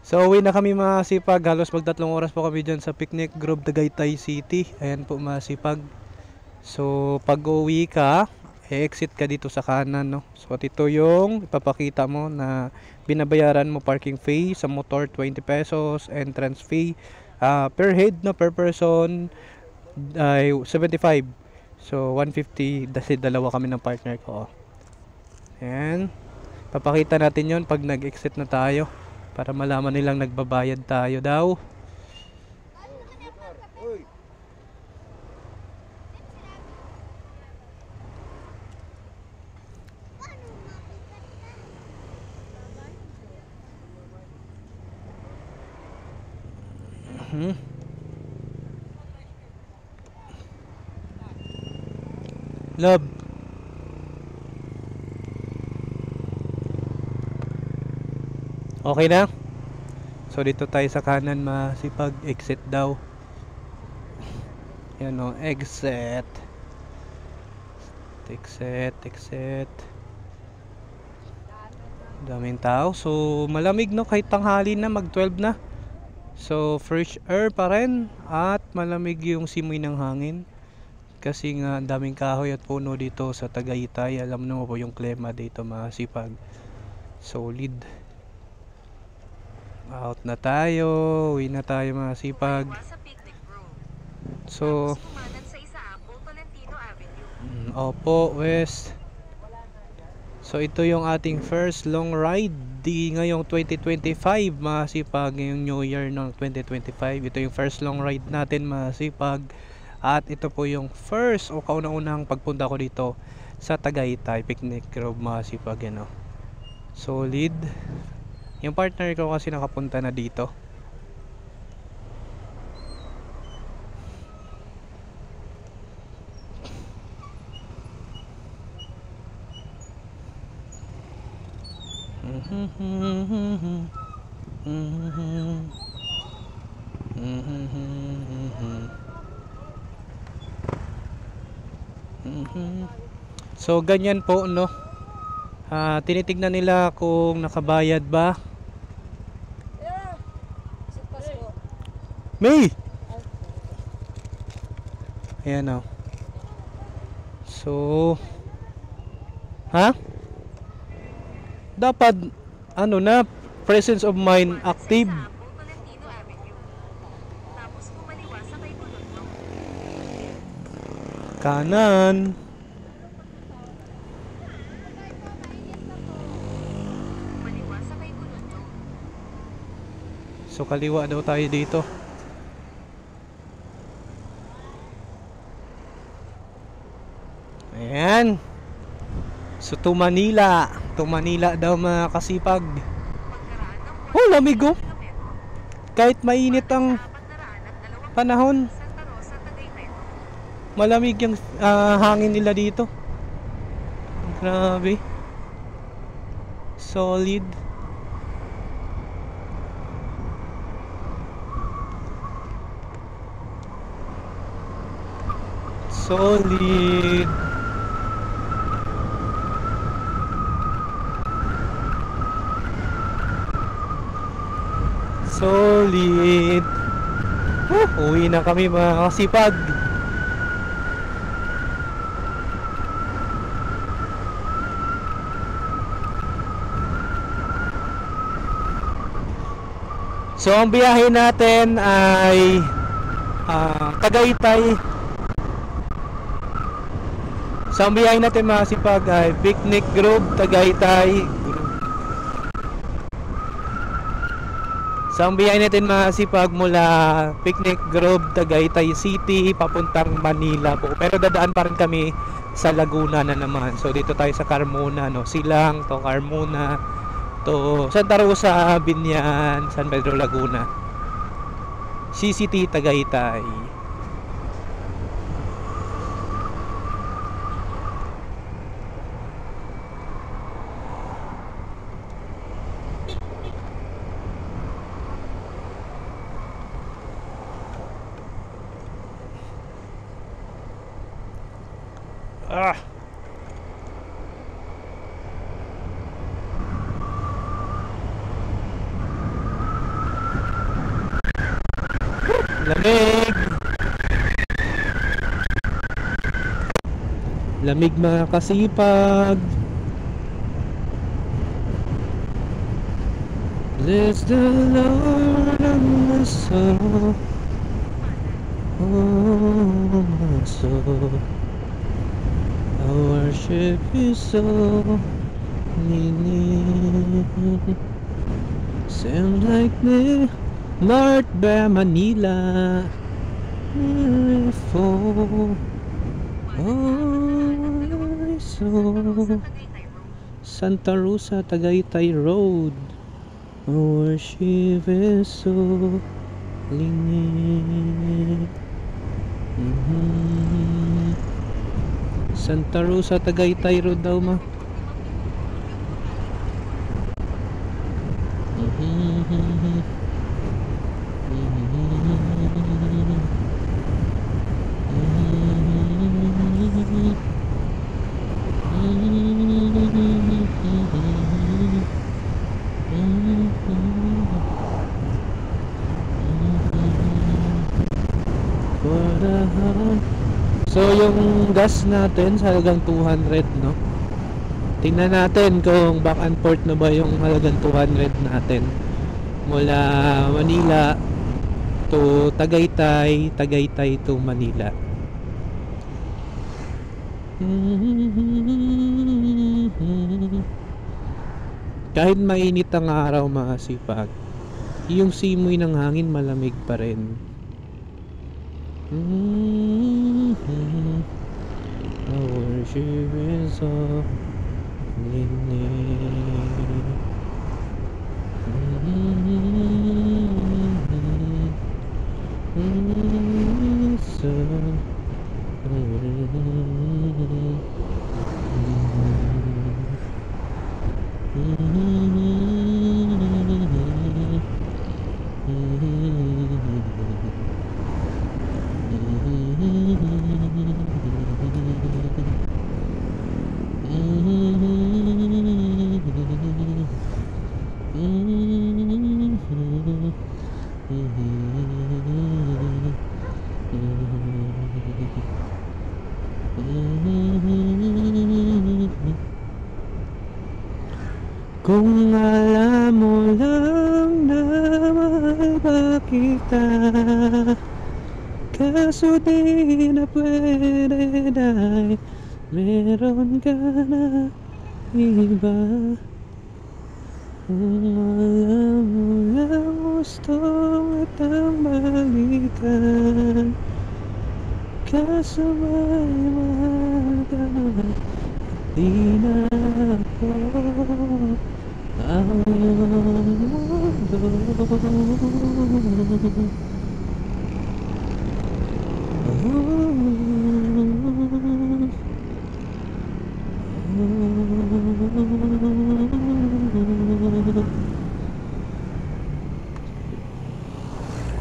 So uwi na kami mga sipag, halos magtatlong oras po kami dyan sa Picnic Grove, Tagaytay City. Ayan po mga sipag. So pag uwi ka, exit ka dito sa kanan, no. So at ito yung ipapakita mo na binabayaran mo parking fee sa motor 20 pesos, entrance fee per head no, per person ay 75. So 150 kasi dalawa kami ng partner ko. Ayan. Papakita natin yon pag nag-exit na tayo para malaman nilang nagbabayad tayo daw. Love. Okay na? So dito tayo sa kanan masipag exit daw. Yan o, exit. Exit. Daming tao. So malamig no, kahit tanghali na, mag 12 na. So fresh air pa rin at malamig yung simoy ng hangin. Kasi nga daming kahoy at puno dito sa Tagaytay. Alam mo po yung klima dito masipag. Solid. Out na tayo. Uwi na tayo masipag. So opo, west. So ito yung ating first long ride di ngayong 2025 masipag, ngayong New Year ng 2025. Ito yung first long ride natin masipag. At ito po yung first o kauna-unahang pagpunta ko dito sa Tagaytay Picnic Grove masipag, ano. Solid. Yung partner ko kasi nakapunta na dito. So ganyan po no. Tinitignan nila kung nakabayad ba. May. Ayan o. So dapat ano na, presence of mind active. Kanan. So kaliwa daw tayo dito. Ayan. So to Manila daw mga kasipag. Oh, lamig oh. Kahit mainit ang panahon, malamig yung hangin nila dito. Grabe. Solid. Solid. Solid. Uwi na kami mga kasipag. So ang biyahe natin ay Tagaytay. So ang biyahe natin mga kasipag ay Picnic Grove, Tagaytay. So ang biyahe natin mga kasipag mula Picnic Grove, Tagaytay City papuntang Manila po. Pero dadaan pa rin kami sa Laguna na naman. So dito tayo sa Carmona, no. Silang to Carmona to Santa Rosa, Binyan, San Pedro, Laguna. CCT Tagaytay. Lamig! Lamig mga kasipag. Bless the Lord of my soul. Oh my soul, I worship you so. Seems like me North by Manila. Beautiful. Oh my soul, Santa Rosa, Tagaytay Road. I worship you so. Santa Rosa, Tagaytay Road daw ma. So yung gas natin sa halagang 200, no? Tingnan natin kung back and forth na ba yung halagang 200 natin mula Manila to Tagaytay, Tagaytay to Manila. Kahit mainit ang araw mga sipag, yung simoy ng hangin malamig pa rin. Our ship is all kung alam mo lang na mahal ba kita, kaso di na pwede dahil meron ka na iba. Kung alam mo lang gusto kitang balikan, kaso may mahal ka na, di na ako ang iyong mundo.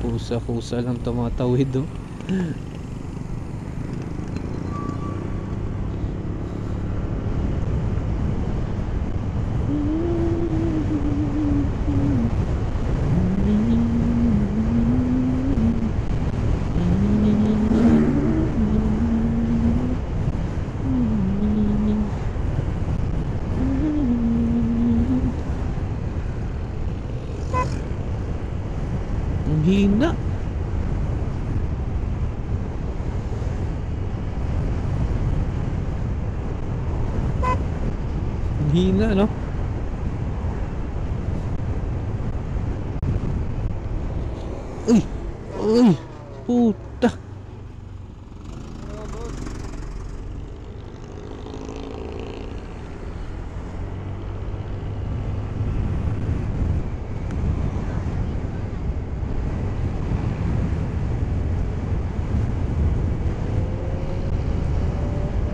Kusa-kusa lang tumatawid oh. Hina. Hina, no? Uy! Uy! Puta!